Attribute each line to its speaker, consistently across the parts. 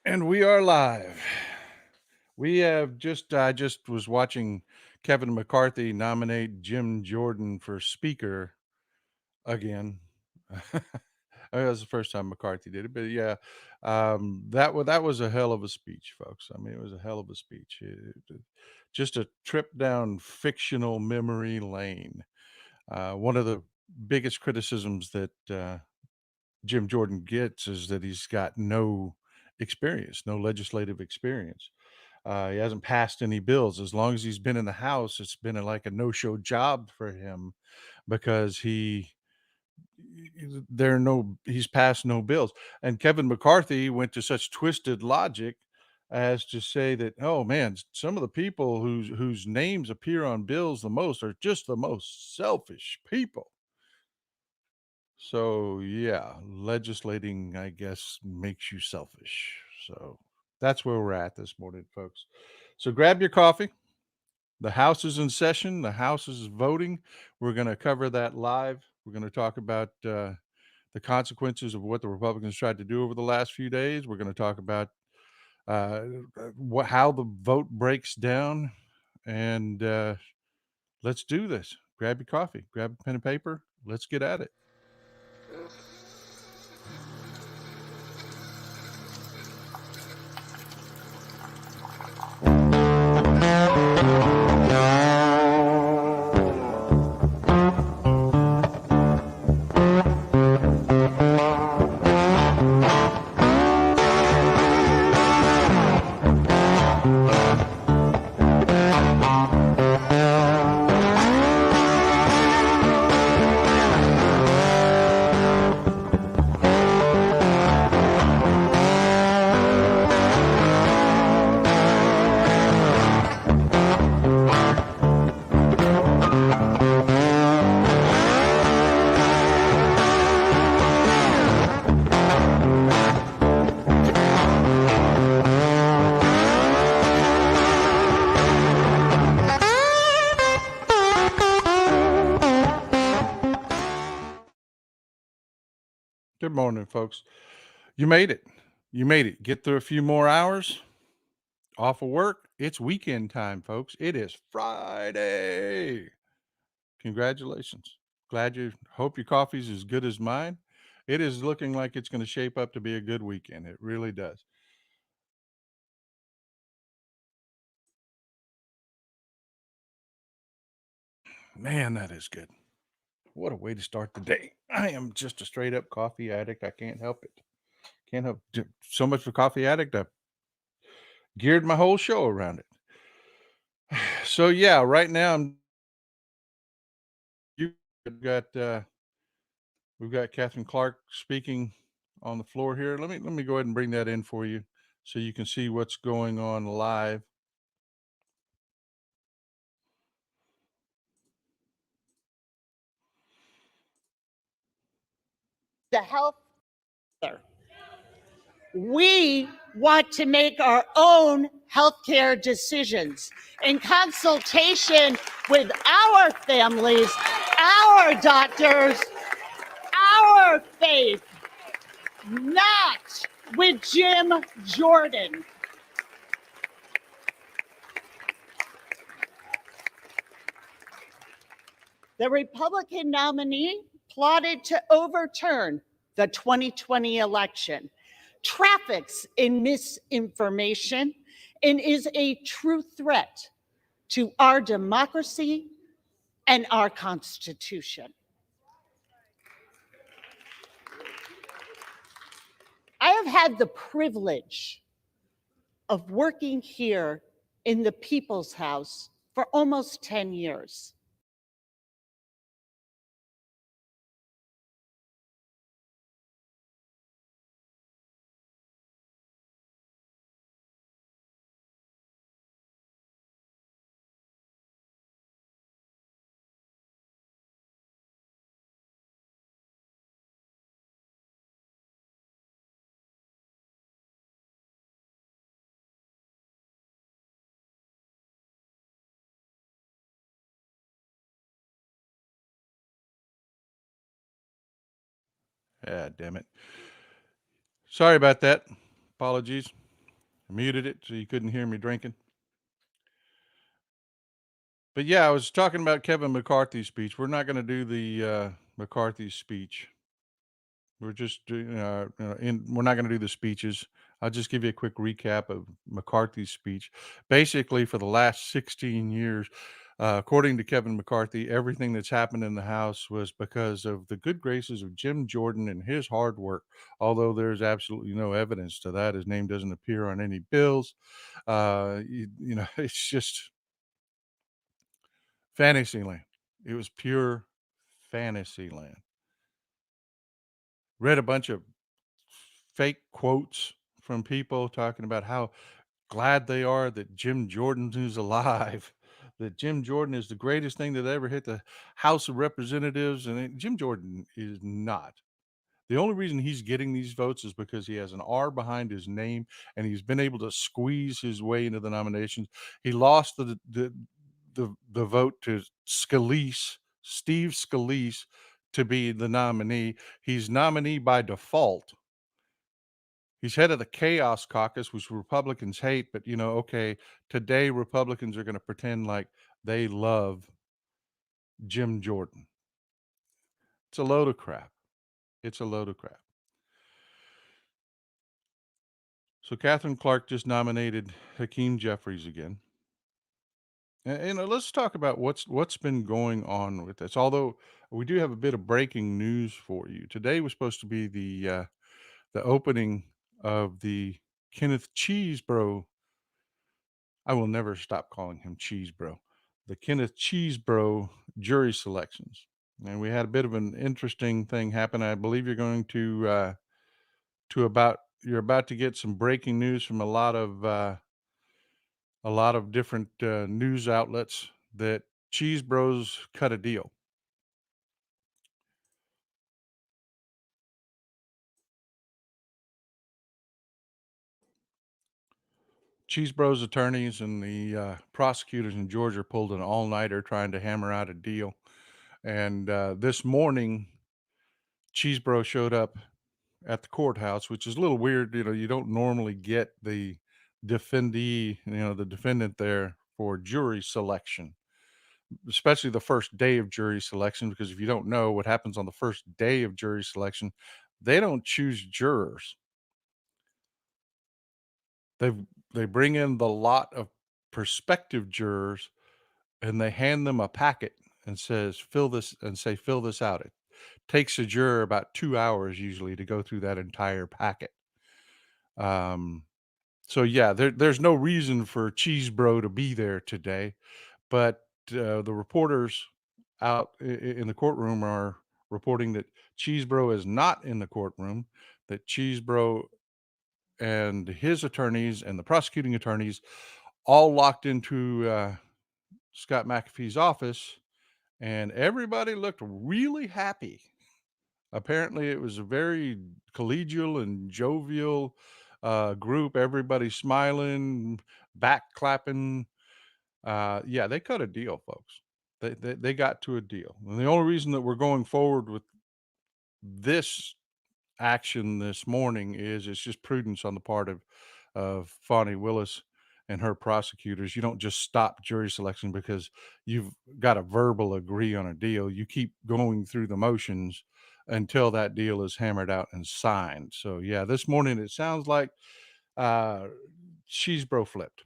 Speaker 1: And we are live. I just was watching Kevin McCarthy nominate Jim Jordan for Speaker again. That was the first time McCarthy did it, but yeah, that was a hell of a speech, folks. I mean, it was a hell of a speech. Just a trip down fictional memory lane. One of the biggest criticisms that Jim Jordan gets is that he's got no experience, no legislative experience. He hasn't passed any bills. As long as he's been in the House, it's been like a no-show job for him because he's passed no bills. And Kevin McCarthy went to such twisted logic as to say that, oh man, some of the people whose names appear on bills the most are just the most selfish people. So yeah, legislating, I guess, makes you selfish. So that's where we're at this morning, folks. So grab your coffee. The House is in session. The House is voting. We're going to cover that live. We're going to talk about the consequences of what the Republicans tried to do over the last few days. We're going to talk about uh, how the vote breaks down. And let's do this. Grab your coffee, grab a pen and paper. Let's get at it. Good morning, folks. You made it. You made it. Get through a few more hours off of work. It's weekend time, folks. It is Friday. Congratulations. Glad you hope your coffee's as good as mine. It is looking like it's going to shape up to be a good weekend. It really does. Man, that is good. What a way to start the day. I am just a straight up coffee addict. I can't help it. Can't help so much for coffee addict. I geared my whole show around it. So yeah, right now you got we've got Catherine Clark speaking on the floor here. Let me go ahead and bring that in for you so you can see what's going on live.
Speaker 2: The health. We want to make our own healthcare decisions in consultation with our families, our doctors, our faith, not with Jim Jordan. The Republican nominee plotted to overturn the 2020 election, traffics in misinformation, and is a true threat to our democracy and our Constitution. I have had the privilege of working here in the People's House for almost 10 years.
Speaker 1: Yeah, damn it. Sorry about that. Apologies. I muted it so you couldn't hear me drinking. But yeah, I was talking about Kevin McCarthy's speech. We're not going to do the McCarthy speech. We're just doing, we're not going to do the speeches. I'll just give you a quick recap of McCarthy's speech. Basically, for the last 16 years, according to Kevin McCarthy, everything that's happened in the House was because of the good graces of Jim Jordan and his hard work. Although there's absolutely no evidence to that, his name doesn't appear on any bills. It's just fantasy land. It was pure fantasy land. Read a bunch of fake quotes from people talking about how glad they are that Jim Jordan is alive, that Jim Jordan is the greatest thing that ever hit the House of Representatives, and Jim Jordan is not. The only reason he's getting these votes is because he has an R behind his name, and he's been able to squeeze his way into the nominations. He lost the vote to Steve Scalise, to be the nominee. He's nominee by default. He's head of the chaos caucus, which Republicans hate, but okay, today Republicans are going to pretend like they love Jim Jordan. It's a load of crap. It's a load of crap. So Catherine Clark just nominated Hakeem Jeffries again. And let's talk about what's been going on with this. Although we do have a bit of breaking news for you. Today was supposed to be the opening of the Kenneth Cheesebro. I will never stop calling him Cheesebro. The Kenneth Cheesebro jury selections. And we had a bit of an interesting thing happen. I believe you're about to get some breaking news from a lot of different news outlets that Cheese Bros cut a deal. Cheese Bros attorneys and the prosecutors in Georgia pulled an all-nighter trying to hammer out a deal. And this morning, Cheese Bro showed up at the courthouse, which is a little weird. You don't normally get the defendant there for jury selection, especially the first day of jury selection, because if you don't know what happens on the first day of jury selection, they don't choose jurors. They they bring in the lot of prospective jurors and they hand them a packet and fill this out. It takes a juror about 2 hours usually to go through that entire packet. Um, so yeah, there's no reason for Cheese Bro to be there today, but the reporters out in the courtroom are reporting that Cheese Bro is not in the courtroom, that Cheese Bro and his attorneys and the prosecuting attorneys all locked into Scott McAfee's office, and everybody looked really happy. Apparently, it was a very collegial and jovial group. Everybody smiling, back clapping. Yeah, they cut a deal, folks. They got to a deal. And the only reason that we're going forward with this action this morning is it's just prudence on the part of Fonnie Willis and her prosecutors. You don't just stop jury selection because you've got a verbal agree on a deal. You keep going through the motions until that deal is hammered out and signed. So yeah, this morning it sounds like uh Cheesebro flipped.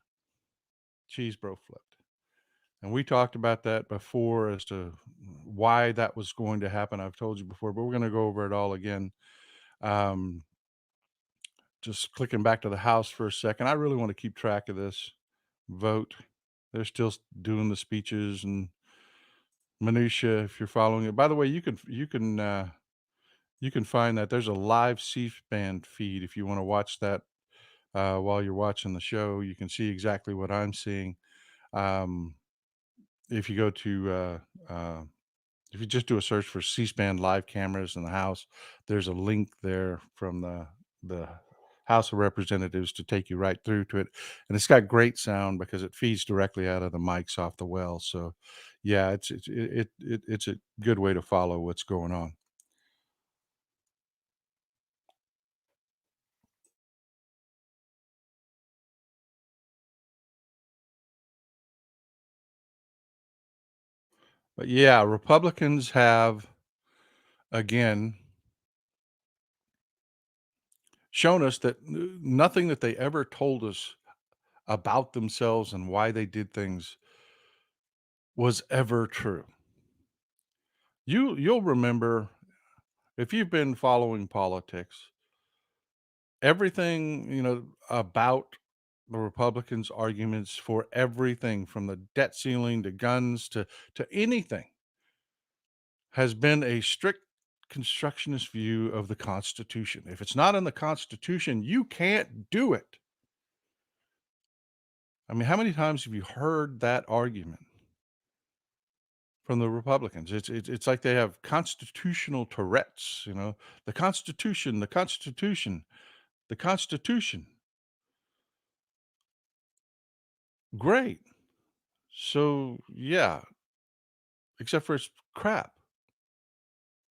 Speaker 1: Cheesebro flipped. And we talked about that before as to why that was going to happen. I've told you before, but we're going to go over it all again. Um, just clicking back to the House for a second. I really want to keep track of this vote. They're still doing the speeches and minutia. If you're following it, by the way, you can find that there's a live C-SPAN feed if you want to watch that while you're watching the show. You can see exactly what I'm seeing. Um, if you go to if you just do a search for C-SPAN live cameras in the House, there's a link there from the House of Representatives to take you right through to it, and it's got great sound because it feeds directly out of the mics off the well. So, yeah, it's a good way to follow what's going on. But yeah, Republicans have again shown us that nothing that they ever told us about themselves and why they did things was ever true. You'll remember if you've been following politics, everything, about the Republicans' arguments for everything from the debt ceiling to guns to anything has been a strict constructionist view of the Constitution. If it's not in the Constitution, you can't do it. I mean, how many times have you heard that argument from the Republicans? It's like they have constitutional Tourette's, the Constitution, the Constitution, the Constitution. Great. So, yeah, except for it's crap.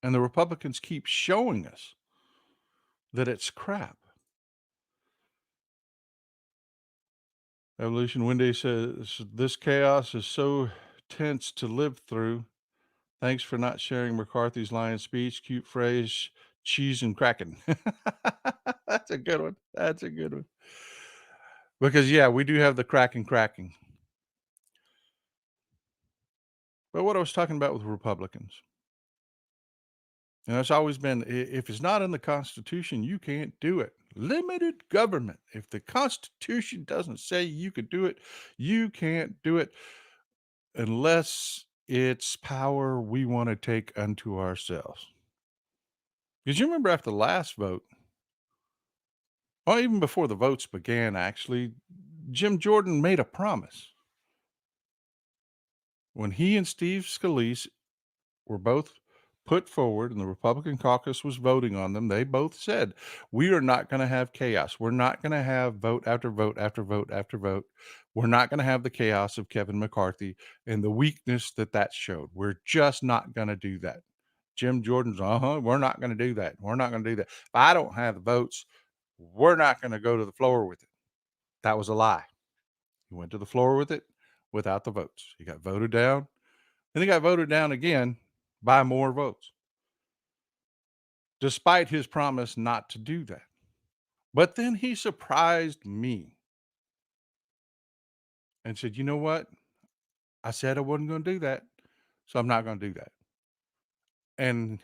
Speaker 1: And the Republicans keep showing us that it's crap. Evolution Wendy says, "This chaos is so tense to live through. Thanks for not sharing McCarthy's line speech. Cute phrase, cheese and cracking." That's a good one. That's a good one. Because, yeah, we do have the cracking. But what I was talking about with Republicans, it's always been if it's not in the Constitution, you can't do it. Limited government. If the Constitution doesn't say you could do it, you can't do it unless it's power we want to take unto ourselves. Because you remember after the last vote, or even before the votes began, actually, Jim Jordan made a promise. When he and Steve Scalise were both put forward and the Republican caucus was voting on them, they both said, "We are not going to have chaos. We're not going to have vote after vote after vote after vote. We're not going to have the chaos of Kevin McCarthy and the weakness that that showed. We're just not going to do that." Jim Jordan's, we're not going to do that. We're not going to do that. If I don't have the votes, we're not going to go to the floor with it. That was a lie. He went to the floor with it without the votes. He got voted down. Then he got voted down again by more votes, despite his promise not to do that. But then he surprised me and said, "You know what? I said I wasn't going to do that, so I'm not going to do that." And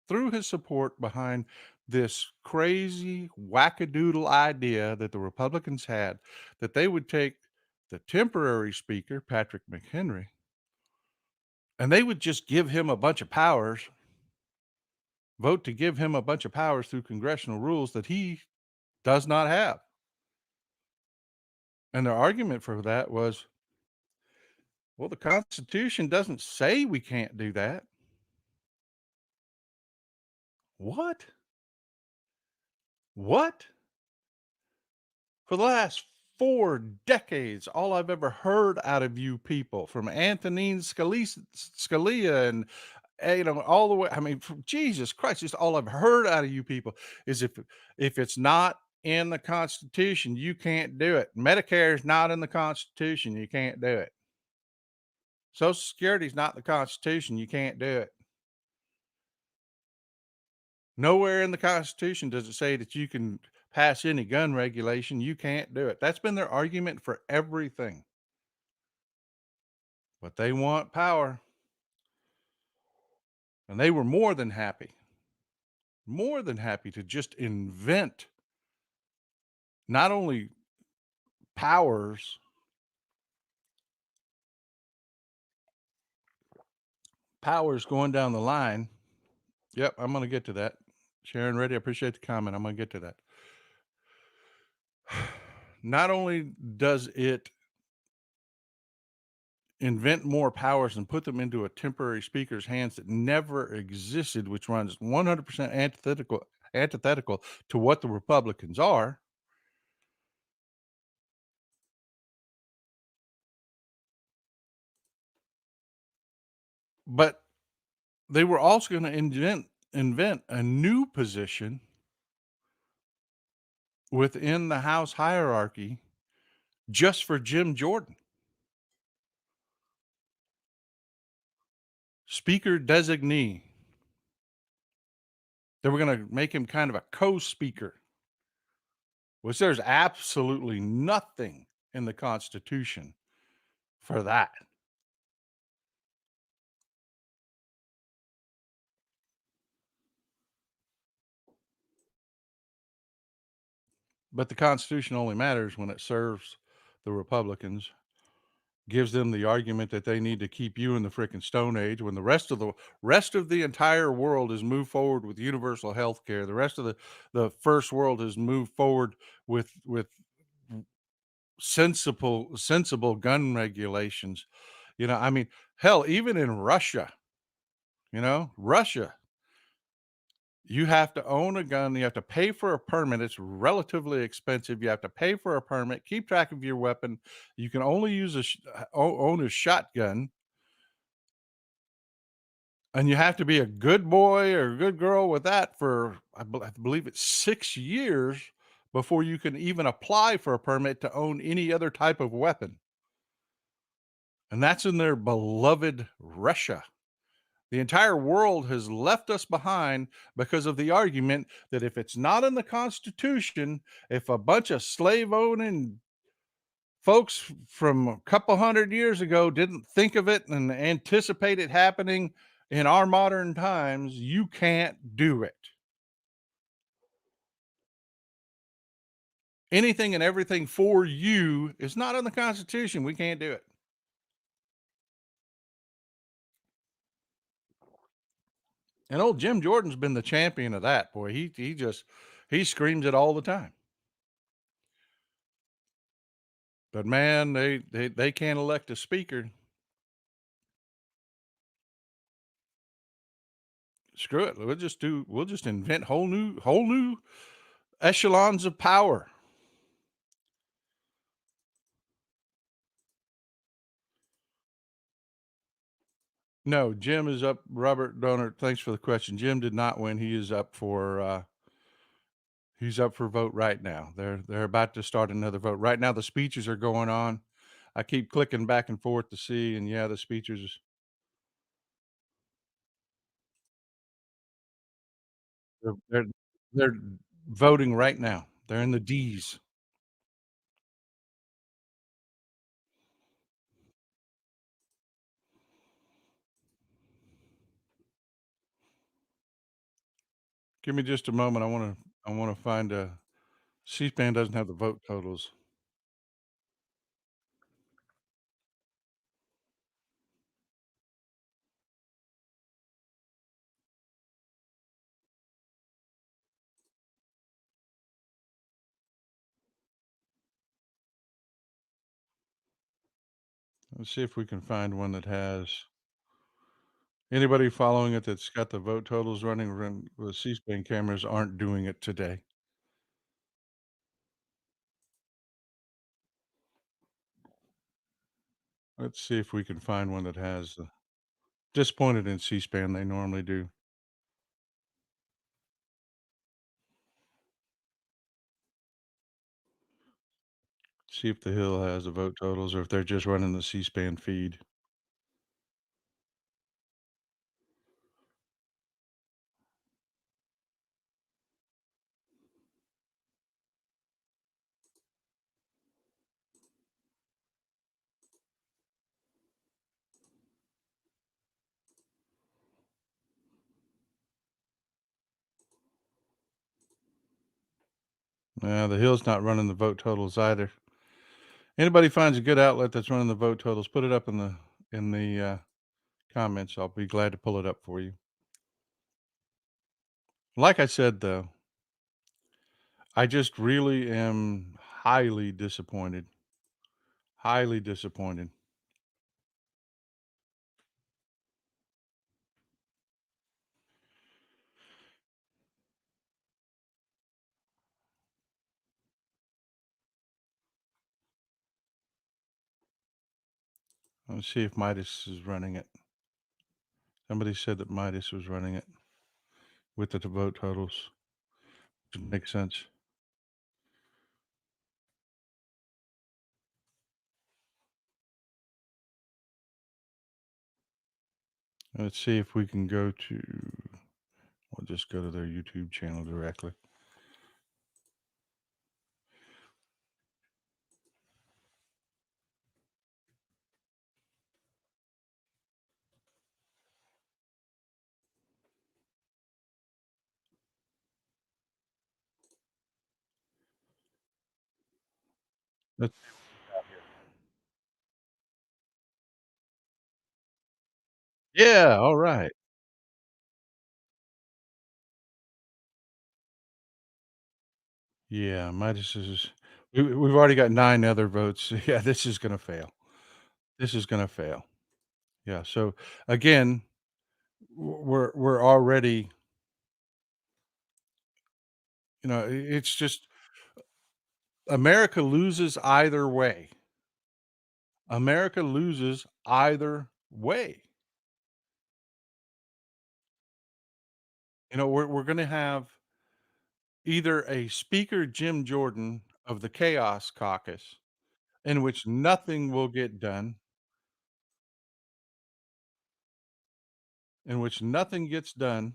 Speaker 1: through his support behind this crazy wackadoodle idea that the Republicans had that they would take the temporary speaker, Patrick McHenry, and they would just give him a bunch of powers, vote to give him a bunch of powers through congressional rules that he does not have. And their argument for that was, well, the Constitution doesn't say we can't do that. What? What? For the last 4 decades, all I've ever heard out of you people from Antonin Scalia and, all the way, I mean, from Jesus Christ, just all I've heard out of you people is if it's not in the Constitution, you can't do it. Medicare is not in the Constitution, you can't do it. Social Security is not in the Constitution, you can't do it. Nowhere in the Constitution does it say that you can pass any gun regulation. You can't do it. That's been their argument for everything. But they want power. And they were more than happy to just invent not only powers, powers going down the line. Yep, I'm going to get to that. Sharon Reddy, I appreciate the comment. I'm going to get to that. Not only does it invent more powers and put them into a temporary speaker's hands that never existed, which runs 100% antithetical to what the Republicans are. But they were also going to invent a new position within the House hierarchy just for Jim Jordan. speaker designee. They were gonna make him kind of a co-speaker, which there's absolutely nothing in the Constitution for that. But the Constitution only matters when it serves the Republicans, gives them the argument that they need to keep you in the frickin' Stone Age when the rest of the entire world has moved forward with universal health care. The rest of the first world has moved forward with sensible gun regulations. I mean, hell, even in Russia, Russia, you have to own a gun, you have to pay for a permit, it's relatively expensive, you have to pay for a permit, keep track of your weapon, you can only use own a shotgun, and you have to be a good boy or a good girl with that for, I believe it's 6 years before you can even apply for a permit to own any other type of weapon, and that's in their beloved Russia. The entire world has left us behind because of the argument that if it's not in the Constitution, if a bunch of slave owning folks from a couple hundred years ago didn't think of it and anticipate it happening in our modern times, you can't do it. Anything and everything for you is not in the Constitution. We can't do it. And old Jim Jordan's been the champion of that, boy. He screams it all the time. But man, they can't elect a speaker. Screw it. We'll just invent whole new echelons of power. No, Jim is up. Robert Donor, thanks for the question. Jim did not win. He's up for vote right now. They're about to start another vote. Right now the speeches are going on. I keep clicking back and forth to see, and yeah, the speeches they're voting right now. They're in the D's. Give me just a moment. I wanna find a C-SPAN doesn't have the vote totals. Let's see if we can find one that has anybody following it that's got the vote totals running. The C-SPAN cameras aren't doing it today. Let's see if we can find one that has disappointed in C-SPAN, they normally do. See if the Hill has the vote totals or if they're just running the C-SPAN feed. The Hill's not running the vote totals either. Anybody finds a good outlet that's running the vote totals, put it up in the comments. I'll be glad to pull it up for you. Like I said, though, I just really am highly disappointed. Highly disappointed. Let's see if Midas is running it. Somebody said that Midas was running it with the vote totals, which makes sense. Let's see if we can go to we'll just go to their YouTube channel directly. Let's Yeah, alright. Yeah, Midas is we've already got 9 other votes. Yeah, this is gonna fail. This is gonna fail. Yeah, so, again, we're already it's just America loses either way. America loses either way. We're gonna have either a Speaker Jim Jordan of the Chaos Caucus, in which nothing will get done, in which nothing gets done,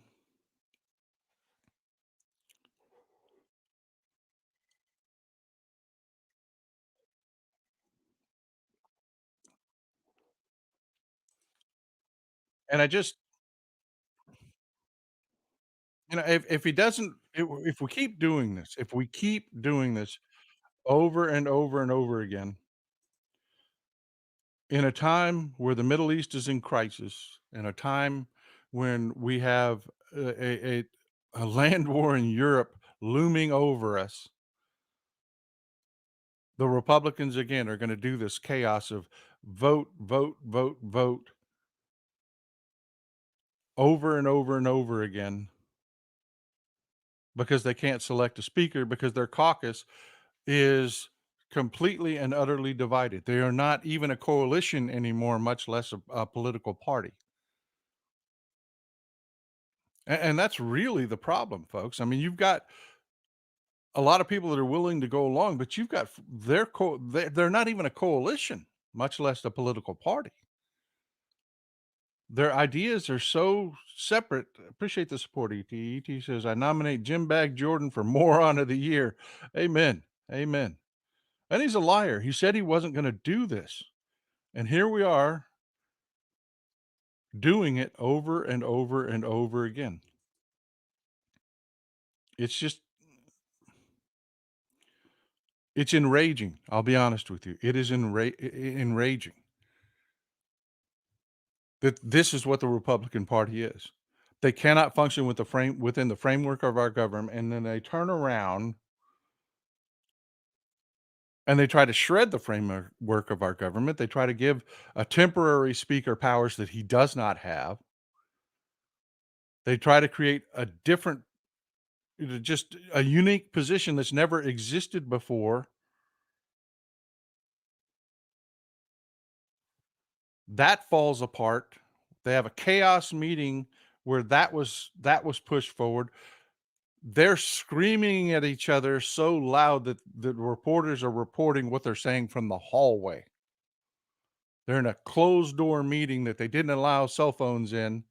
Speaker 1: and I just if he doesn't if we keep doing this, if we keep doing this over and over and over again, in a time where the Middle East is in crisis, in a time when we have a land war in Europe looming over us, the Republicans again are going to do this chaos of vote, vote, vote, vote over and over and over again because they can't select a speaker because their caucus is completely and utterly divided. They are not even a coalition anymore, much less a political party. And that's really the problem, folks. I mean, you've got a lot of people that are willing to go along, but you've got they're not even a coalition, much less a political party. Their ideas are so separate. Appreciate the support, ET. ET says, I nominate Jim Bag Jordan for moron of the year. Amen. Amen. And he's a liar. He said he wasn't going to do this. And here we are doing it over and over and over again. It's just it's enraging. I'll be honest with you. It is enraging that this is what the Republican Party is. They cannot function within the framework of our government, and then they turn around and they try to shred the framework of our government. They try to give a temporary speaker powers that he does not have. They try to create a different, just a unique position that's never existed before. That falls apart. They have a chaos meeting where that was pushed forward. They're screaming at each other so loud that the reporters are reporting what they're saying from the hallway. They're in a closed door meeting that they didn't allow cell phones in,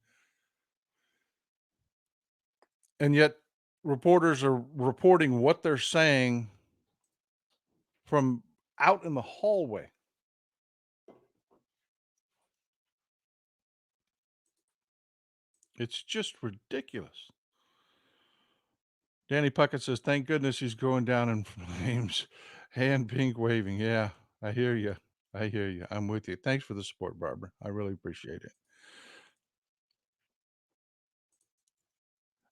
Speaker 1: and yet reporters are reporting what they're saying from out in the hallway. It's just ridiculous. Danny Puckett says, "Thank goodness he's going down in flames." Hand pink waving. Yeah, I hear you. I hear you. I'm with you. Thanks for the support, Barbara. I really appreciate it.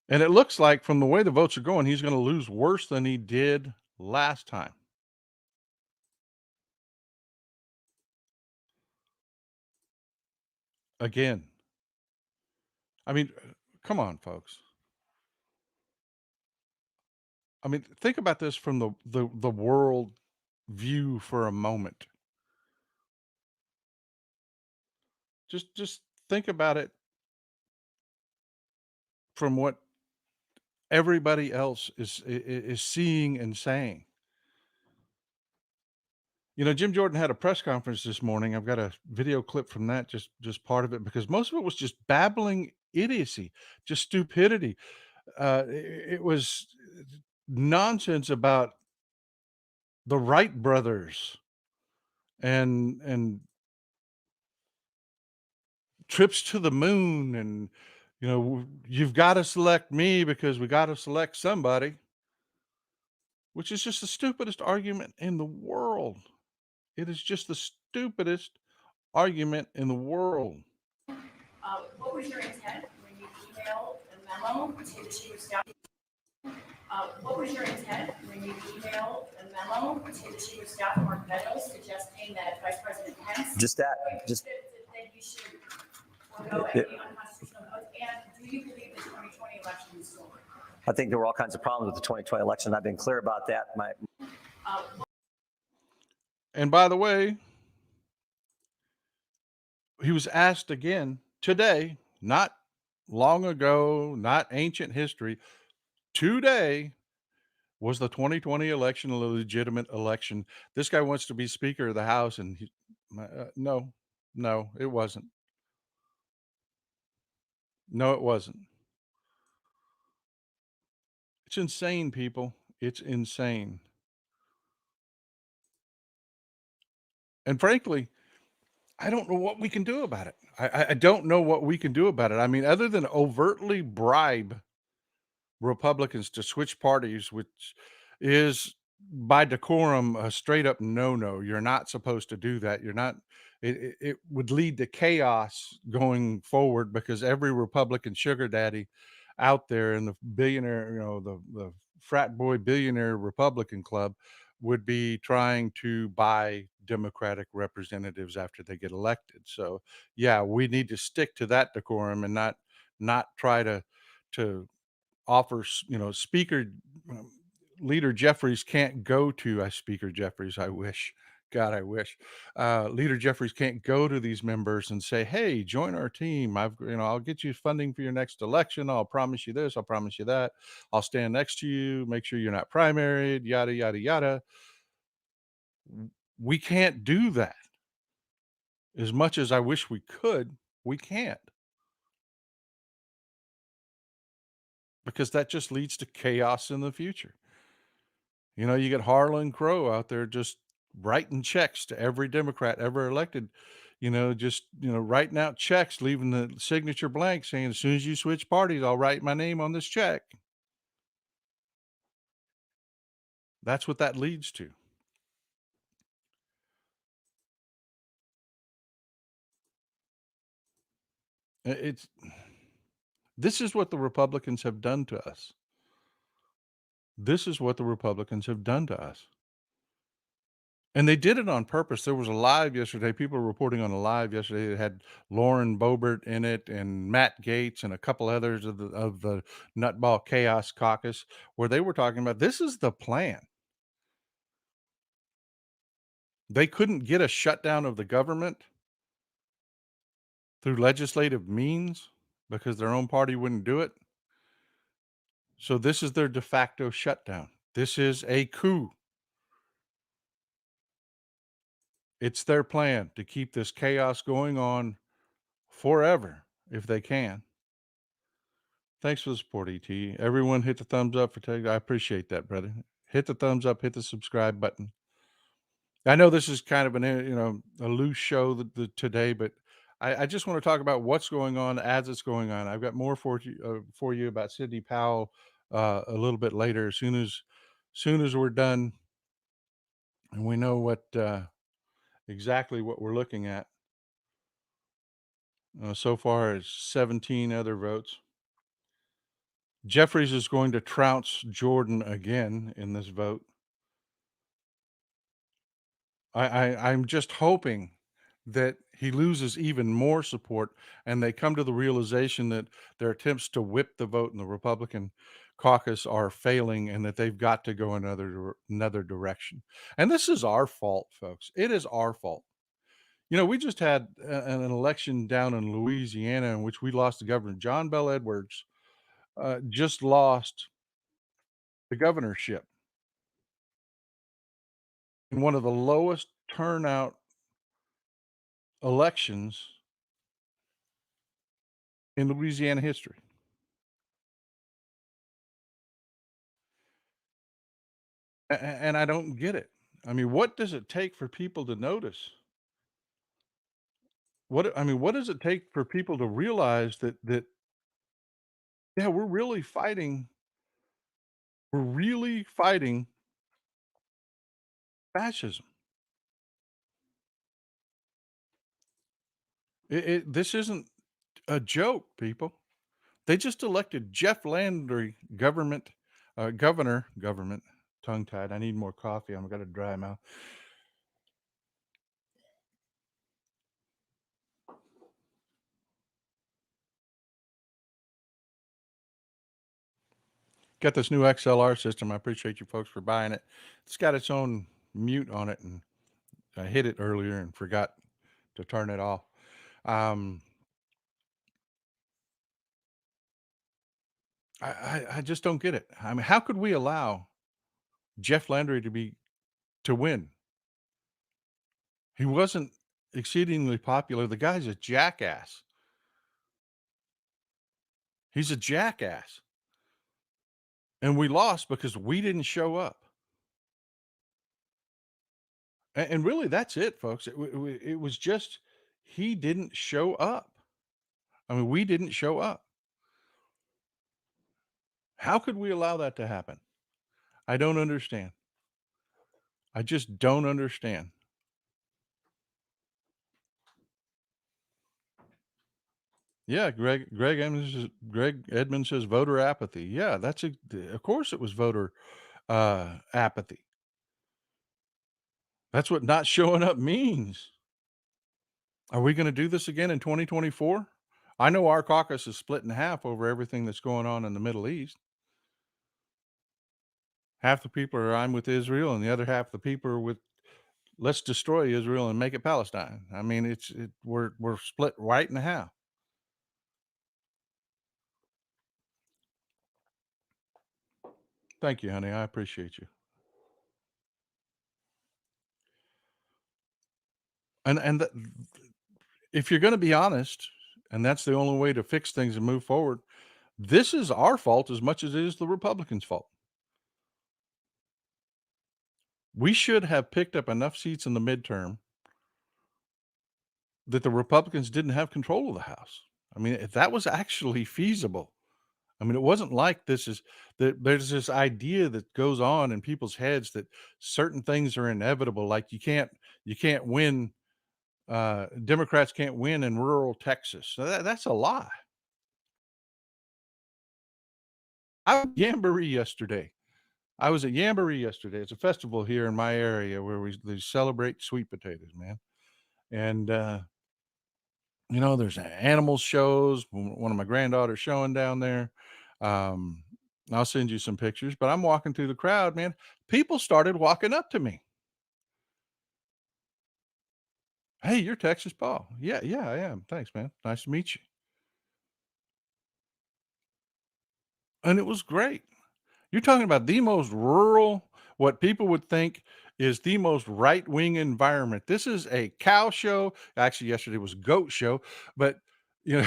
Speaker 1: And it looks like from the way the votes are going, he's going to lose worse than he did last time. Again. I mean, come on, folks. I mean, think about this from the world view for a moment. Just think about it from what everybody else is seeing and saying. Jim Jordan had a press conference this morning. I've got a video clip from that, just part of it, because most of it was just babbling idiocy, just stupidity. It was nonsense about the Wright brothers and trips to the moon, and you've got to select me because we got to select somebody, which is just the stupidest argument in the world. It is just the stupidest argument in the world.
Speaker 3: What was your intent when you emailed a memo to the chief of staff? What was your intent when you emailed a memo to the chief of staff, Mark Meadows, suggesting that Vice President Pence
Speaker 4: Just that. Just
Speaker 3: that he should forego any unconstitutional votes? And do you believe the 2020 election is stolen?
Speaker 4: I think there were all kinds of problems with the 2020 election. I've been clear about that.
Speaker 1: And by the way, he was asked again today, not long ago, not ancient history. Today, was the 2020 election a legitimate election? This guy wants to be Speaker of the House, and no, no, it wasn't. No, it wasn't. It's insane, people. It's insane. And frankly, I don't know what we can do about it. I don't know what we can do about it. I mean, other than overtly bribe Republicans to switch parties, which is by decorum a straight up no. You're not supposed to do that. You're not. It would lead to chaos going forward, because every Republican sugar daddy out there in the billionaire, the frat boy billionaire Republican club would be trying to buy Democratic representatives after they get elected. So yeah, we need to stick to that decorum and not try to offers, Speaker Leader Jeffries can't go to Speaker Jeffries, I wish. God, I wish. Leader Jeffries can't go to these members and say, "Hey, join our team. I'll get you funding for your next election. I'll promise you this. I'll promise you that. I'll stand next to you. Make sure you're not primaried. Yada yada yada." We can't do that. As much as I wish we could, we can't, because that just leads to chaos in the future. You get Harlan Crow out there just writing checks to every Democrat ever elected, just, writing out checks, leaving the signature blank, saying, as soon as you switch parties, I'll write my name on this check. That's what that leads to. It's this is what the Republicans have done to us. This is what the Republicans have done to us. And they did it on purpose. There was a live yesterday. People were reporting on a live yesterday that had Lauren Boebert in it and Matt Gaetz and a couple others of the Nutball Chaos Caucus, where they were talking about this is the plan. They couldn't get a shutdown of the government through legislative means because their own party wouldn't do it. So this is their de facto shutdown. This is a coup. It's their plan to keep this chaos going on forever if they can. Thanks for the support, ET. Everyone hit the thumbs up for taking. I appreciate that, brother. Hit the thumbs up, hit the subscribe button. I know this is kind of a loose show today, but I just want to talk about what's going on as it's going on. I've got more for you about Sidney Powell a little bit later. As soon as we're done and we know what exactly what we're looking at. So far as 17 other votes. Jeffries is going to trounce Jordan again in this vote. I'm just hoping that he loses even more support and they come to the realization that their attempts to whip the vote in the Republican caucus are failing and that they've got to go another direction. And this is our fault, folks. It is our fault. We just had an election down in Louisiana in which we lost the governor. John Bel Edwards just lost the governorship in one of the lowest turnout elections in Louisiana history. And I don't get it. I mean, what does it take for people to notice? What does it take for people to realize that yeah, we're really fighting fascism. This isn't a joke, people. They just elected Jeff Landry government, tongue tied. I need more coffee. I've got a dry mouth. Got this new XLR system. I appreciate you folks for buying it. It's got its own mute on it, and I hit it earlier and forgot to turn it off. Um, I just don't get it. I mean, how could we allow Jeff Landry to win? He wasn't exceedingly popular. The guy's a jackass. He's a jackass. And we lost because we didn't show up. And really, that's it, folks. It was just he didn't show up. I mean, we didn't show up. How could we allow that to happen? I don't understand. I just don't understand. Yeah, Greg Edmonds says voter apathy. Yeah, of course it was voter apathy. That's what not showing up means. Are we going to do this again in 2024? I know our caucus is split in half over everything that's going on in the Middle East. Half the people are I'm with Israel, and the other half the people are with let's destroy Israel and make it Palestine. I mean, we're split right in half. Thank you, honey. I appreciate you. And if you're going to be honest, and that's the only way to fix things and move forward, this is our fault as much as it is the Republicans' fault. We should have picked up enough seats in the midterm that the Republicans didn't have control of the House. I mean, if that was actually feasible. I mean, it wasn't like this is that there's this idea that goes on in people's heads that certain things are inevitable. Like you can't win. Democrats can't win in rural Texas. So that's a lie. I was at Jamboree yesterday. I was at Jamboree yesterday. It's a festival here in my area where they celebrate sweet potatoes, man. And there's animal shows. One of my granddaughters showing down there. Um, I'll send you some pictures. But I'm walking through the crowd, man. People started walking up to me. Hey, you're Texas Paul. Yeah, yeah, I am. Thanks, man. Nice to meet you. And it was great. You're talking about the most rural, what people would think is the most right wing environment. This is a cow show. Actually, yesterday was a goat show, but you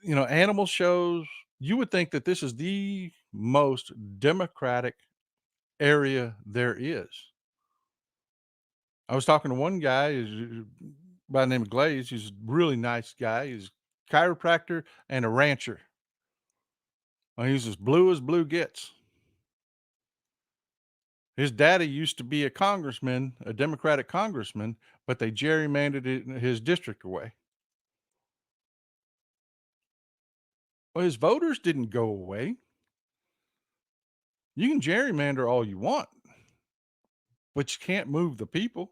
Speaker 1: know, animal shows. You would think that this is the most democratic area there is. I was talking to one guy by the name of Glaze. He's a really nice guy. He's a chiropractor and a rancher. Well, he's as blue gets. His daddy used to be a congressman, a Democratic congressman, but they gerrymandered his district away. Well, his voters didn't go away. You can gerrymander all you want, but you can't move the people.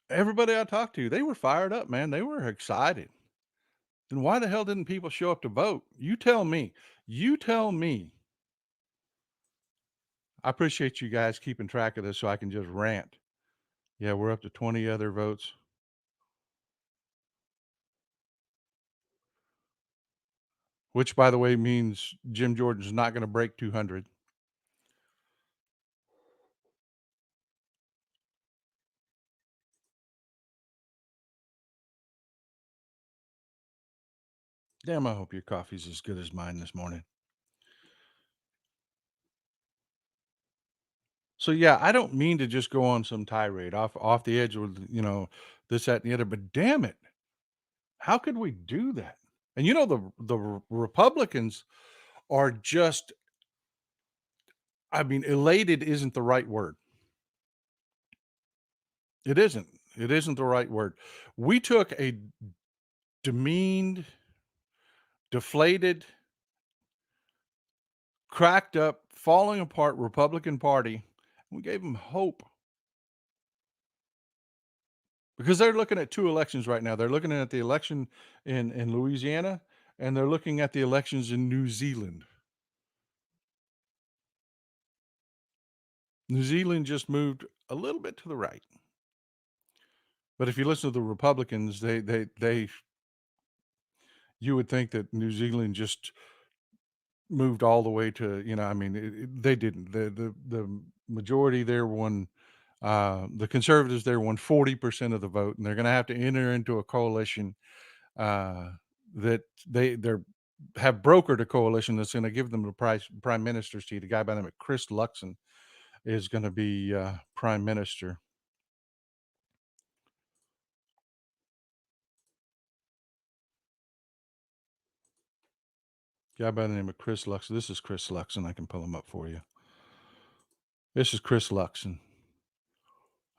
Speaker 1: Everybody I talked to, they were fired up, man. They were excited. Then why the hell didn't people show up to vote? You tell me. You tell me. I appreciate you guys keeping track of this so I can just rant. Yeah, we're up to 20 other votes. which, by the way, means Jim Jordan's not going to break 200. Damn, I hope your coffee's as good as mine this morning. So yeah, I don't mean to just go on some tirade off the edge with, this, that, and the other, but damn it, how could we do that? And the Republicans are just, I mean, elated isn't the right word. It isn't. It isn't the right word. We took a demeaned, deflated, cracked up, falling apart Republican Party. We gave them hope because they're looking at two elections right now. They're looking at the election in Louisiana, and they're looking at the elections in New Zealand. New Zealand just moved a little bit to the right. But if you listen to the Republicans, they you would think that New Zealand just moved all the way to, I mean, they didn't. The majority there won. The conservatives there won 40% of the vote, and they're going to have to enter into a coalition uh, that they're have brokered a coalition that's going to give them the prime minister's seat. A guy by the name of Chris Luxon is going to be prime minister. Guy by the name of Chris Luxon. This is Chris Luxon. I can pull him up for you. This is Chris Luxon.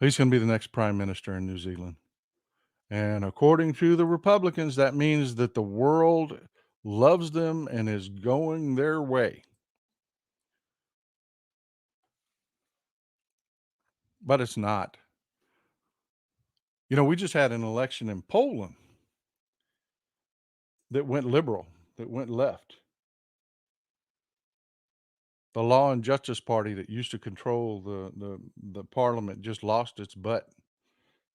Speaker 1: He's going to be the next prime minister in New Zealand. And according to the Republicans, that means that the world loves them and is going their way. But it's not. We just had an election in Poland that went liberal, that went left. The Law and Justice Party that used to control the parliament just lost its butt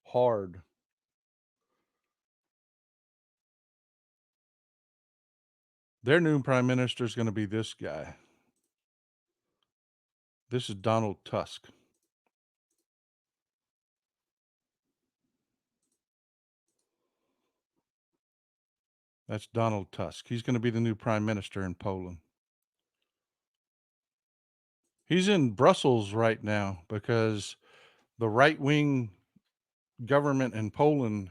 Speaker 1: hard. Their new prime minister is going to be this guy. This is Donald Tusk. That's Donald Tusk. He's going to be the new prime minister in Poland. He's in Brussels right now because the right-wing government in Poland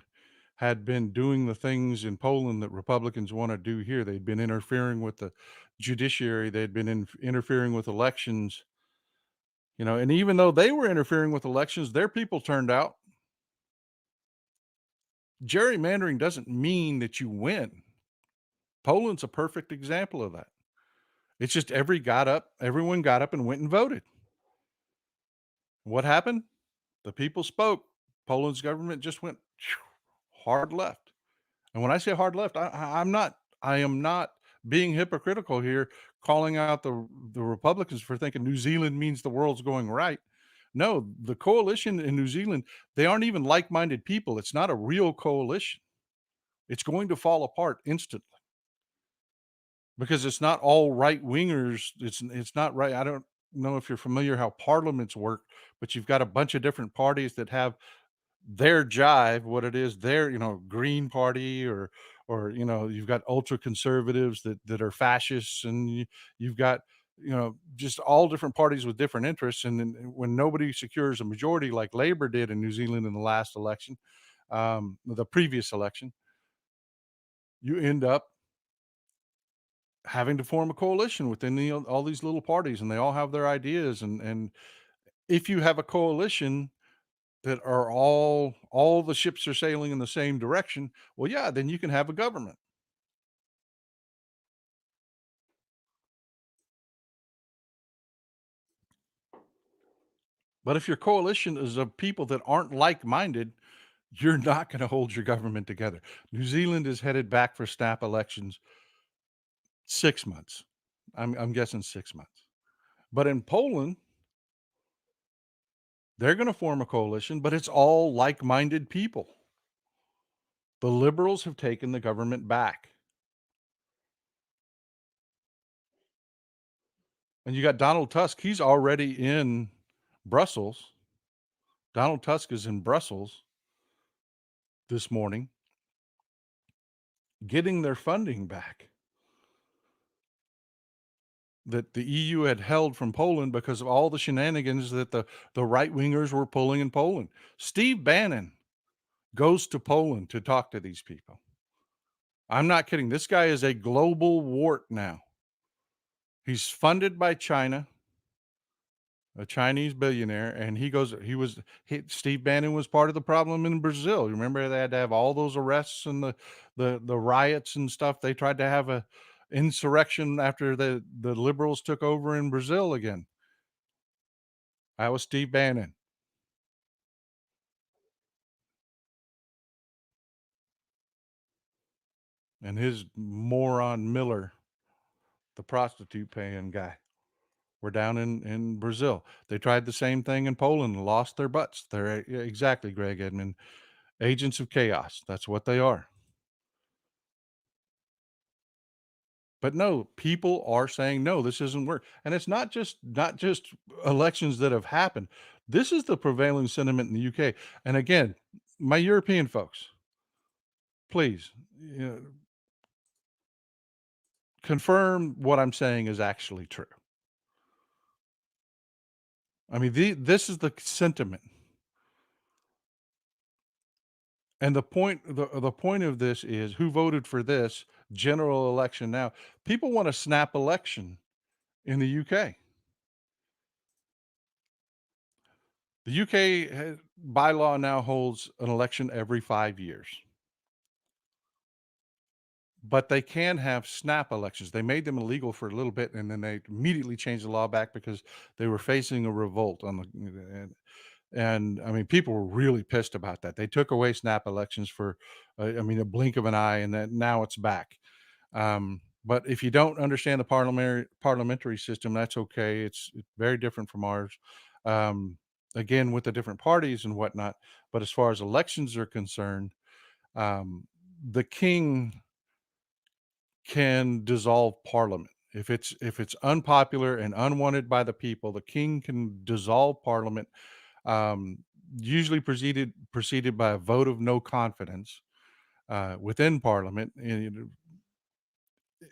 Speaker 1: had been doing the things in Poland that Republicans want to do here. They'd been interfering with the judiciary. They'd been interfering with elections. And even though they were interfering with elections, their people turned out. Gerrymandering doesn't mean that you win. Poland's a perfect example of that. It's just everyone got up and went and voted. What happened? The people spoke. Poland's government just went hard left. And when I say hard left, I am not being hypocritical here, calling out the Republicans for thinking New Zealand means the world's going right. No, the coalition in New Zealand, they aren't even like-minded people. It's not a real coalition. It's going to fall apart instantly because it's not all right wingers. It's not right. I don't know if you're familiar how parliaments work, but you've got a bunch of different parties that have their jive, what it is, their, Green Party or you've got ultra conservatives that are fascists, and you've got, just all different parties with different interests. And then when nobody secures a majority like Labor did in New Zealand in the last election, the previous election, you end up having to form a coalition within all these little parties, and they all have their ideas. And if you have a coalition that are all the ships are sailing in the same direction, well, yeah, then you can have a government. But if your coalition is of people that aren't like-minded, you're not going to hold your government together. New Zealand is headed back for snap elections 6 months. I'm guessing 6 months. But in Poland, they're going to form a coalition, but it's all like-minded people. The liberals have taken the government back. And you got Donald Tusk. He's already in Brussels. Donald Tusk is in Brussels this morning getting their funding back that the EU had held from Poland because of all the shenanigans that the right wingers were pulling in Poland. Steve Bannon goes to Poland to talk to these people. I'm not kidding. This guy is a global wart now. He's funded by China, a Chinese billionaire, and Steve Bannon was part of the problem in Brazil. You remember they had to have all those arrests and the riots and stuff. They tried to have a insurrection after the liberals took over in Brazil again. That was Steve Bannon. And his moron Miller, the prostitute paying guy. We're down in Brazil. They tried the same thing in Poland and lost their butts. They're exactly, Greg Edmond, agents of chaos. That's what they are. But no, people are saying no, this isn't work. And it's not just elections that have happened. This is the prevailing sentiment in the UK. And again, my European folks, please, confirm what I'm saying is actually true. I mean, this is the sentiment. And the point of this is who voted for this general election now. People want a snap election in the UK. The UK bylaw now holds an election every 5 years. But they can have snap elections. They made them illegal for a little bit, and then they immediately changed the law back because they were facing a revolt on and I mean, people were really pissed about that. They took away snap elections for, a blink of an eye, and then now it's back. But if you don't understand the parliamentary system, that's okay. It's very different from ours. Um, Again, with the different parties and whatnot. But as far as elections are concerned, the king can dissolve parliament. If it's unpopular and unwanted by the people, the king can dissolve parliament, um, usually preceded by a vote of no confidence within parliament. And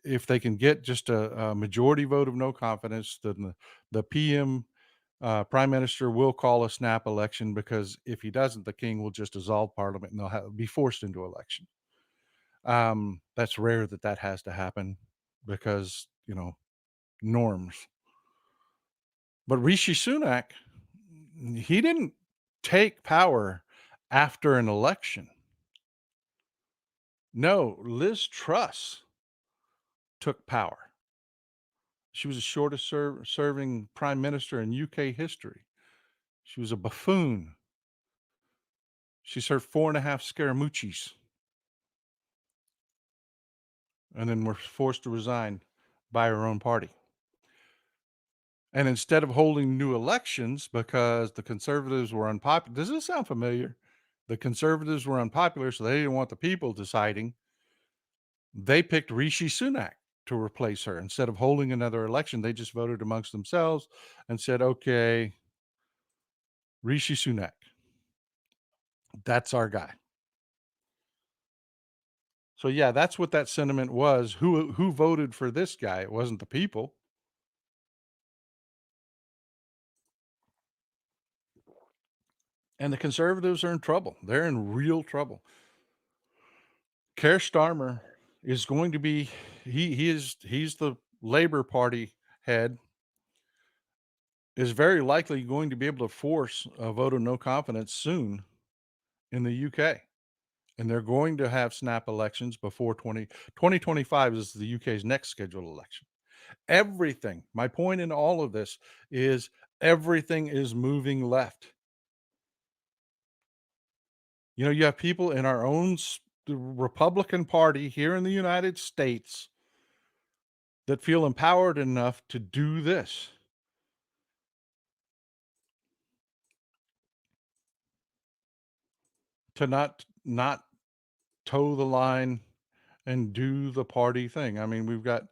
Speaker 1: if they can get just a majority vote of no confidence, then the PM, prime minister, will call a snap election, because if he doesn't, the king will just dissolve parliament and be forced into election. That's rare that has to happen because, norms. But Rishi Sunak, he didn't take power after an election. No, Liz Truss took power. She was the shortest serving prime minister in UK history. She was a buffoon. She served 4.5 Scaramucci's and then was forced to resign by her own party. And instead of holding new elections because the conservatives were unpopular, does this sound familiar? The conservatives were unpopular, so they didn't want the people deciding. They picked Rishi Sunak to replace her. Instead of holding another election, they just voted amongst themselves and said, okay, Rishi Sunak, that's our guy. So yeah, that's what that sentiment was. Who voted for this guy? It wasn't the people. And the conservatives are in trouble. They're in real trouble. Keir Starmer is going to be he's the Labor Party head, is very likely going to be able to force a vote of no confidence soon in the UK. And they're going to have snap elections before 2025 is the UK's next scheduled election. Everything, my point in all of this is everything is moving left. You have people in our own the Republican Party here in the United States that feel empowered enough to do this. To not toe the line and do the party thing. I mean, we've got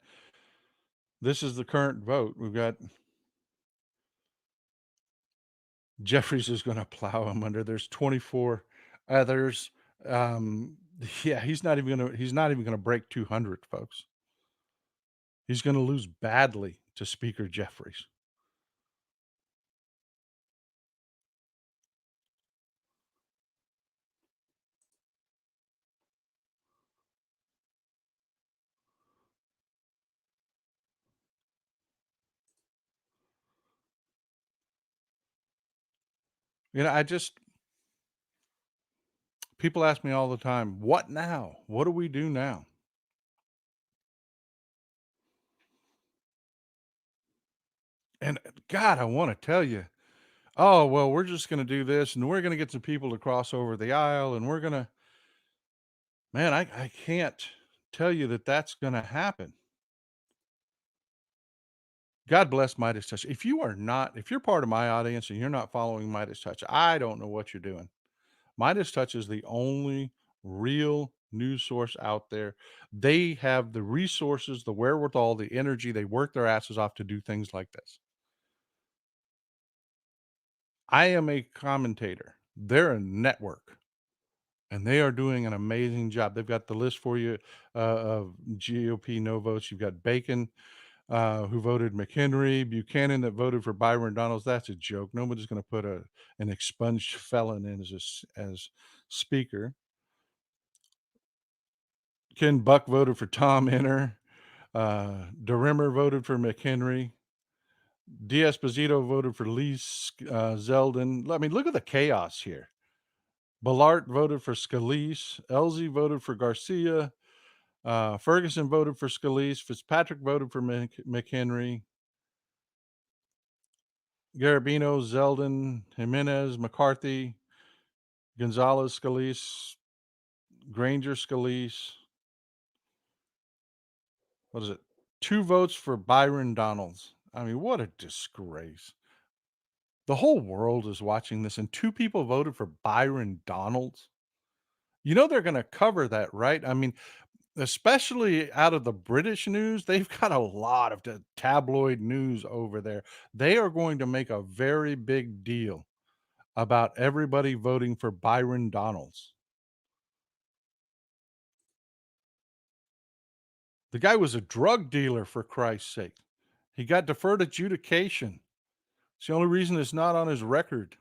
Speaker 1: This is the current vote. We've got Jeffries is going to plow him under. There's 24 others. Yeah, he's not even going to break 200, folks. He's going to lose badly to Speaker Jeffries. You know, people ask me all the time, what now? What do we do now? And God, I want to tell you, oh, well, we're just going to do this and we're going to get some people to cross over the aisle and we're going to, man, I can't tell you that that's going to happen. God bless Midas Touch. If you're part of my audience and you're not following Midas Touch, I don't know what you're doing. Midas Touch is the only real news source out there. They have the resources, the wherewithal, the energy. They work their asses off to do things like this. I am a commentator. They're a network and they are doing an amazing job. They've got the list for you of GOP no votes. You've got Bacon, who voted McHenry, Buchanan that voted for Byron Donalds. That's a joke. Nobody's going to put an expunged felon in as speaker. Ken Buck voted for Tom Inner. DeRimmer voted for McHenry. D'Esposito voted for Lee Zeldin. I mean, look at the chaos here. Ballart voted for Scalise. Elsie voted for Garcia. Ferguson voted for Scalise. Fitzpatrick voted for McHenry. Garabino, Zeldin, Jimenez, McCarthy, Gonzalez, Scalise, Granger, Scalise. What is it? 2 votes for Byron Donalds. I mean, what a disgrace. The whole world is watching this, and 2 people voted for Byron Donalds. You know they're going to cover that, right? I mean, especially out of the British news, they've got a lot of the tabloid news over there. They are going to make a very big deal about everybody voting for Byron Donalds. The guy was a drug dealer, for Christ's sake. He got deferred adjudication. It's the only reason it's not on his record.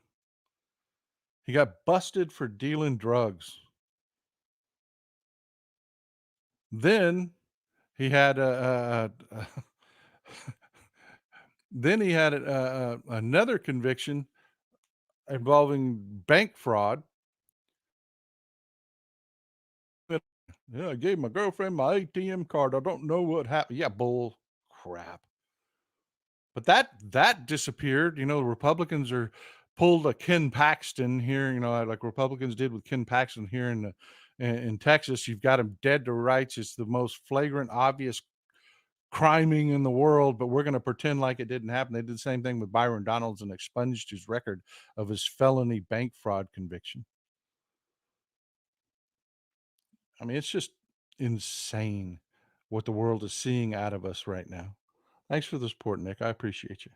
Speaker 1: He got busted for dealing drugs. Then he had then he had another conviction involving bank fraud. Yeah, I gave my girlfriend my ATM card. I don't know what happened. Yeah, bull crap. But that disappeared. You know, the Republicans are pulled a Ken Paxton here, you know, like Republicans did with Ken Paxton here in Texas. You've got him dead to rights. It's the most flagrant, obvious criming in the world, but we're going to pretend like it didn't happen. They did the same thing with Byron Donalds and expunged his record of his felony bank fraud conviction. I mean, it's just insane what the world is seeing out of us right now. Thanks for the support, Nick. I appreciate you.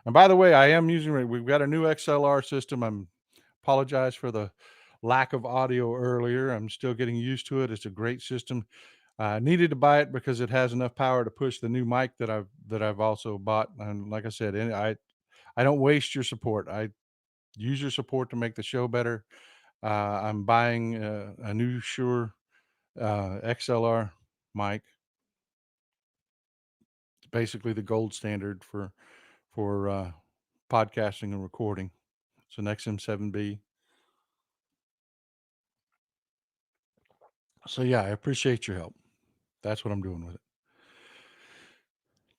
Speaker 1: And by the way, I am we've got a new XLR system. Apologize for the lack of audio earlier. I'm still getting used to it. It's a great system. I needed to buy it because it has enough power to push the new mic that I've also bought. And like I said, I don't waste your support. I use your support to make the show better. I'm buying a new Shure XLR mic. It's basically the gold standard for podcasting and recording. It's an XM7B. So yeah, I appreciate your help. That's what I'm doing with it.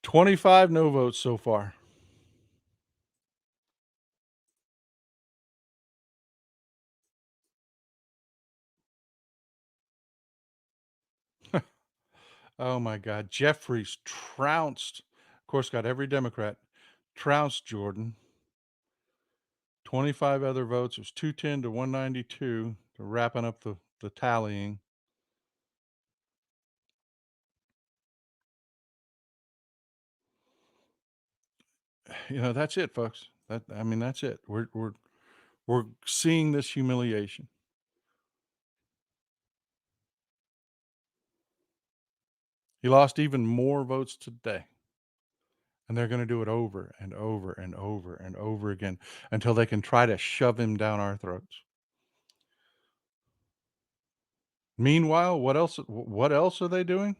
Speaker 1: 25 no votes so far. Oh my God. Jeffries trounced, of course, got every Democrat, trounced Jordan. 25 other votes. It was 210 to 192 to wrapping up the tallying. that's it, folks. That's it. We're seeing this humiliation. He lost even more votes today. And they're going to do it over and over and over and over again until they can try to shove him down our throats. Meanwhile, what else are they doing?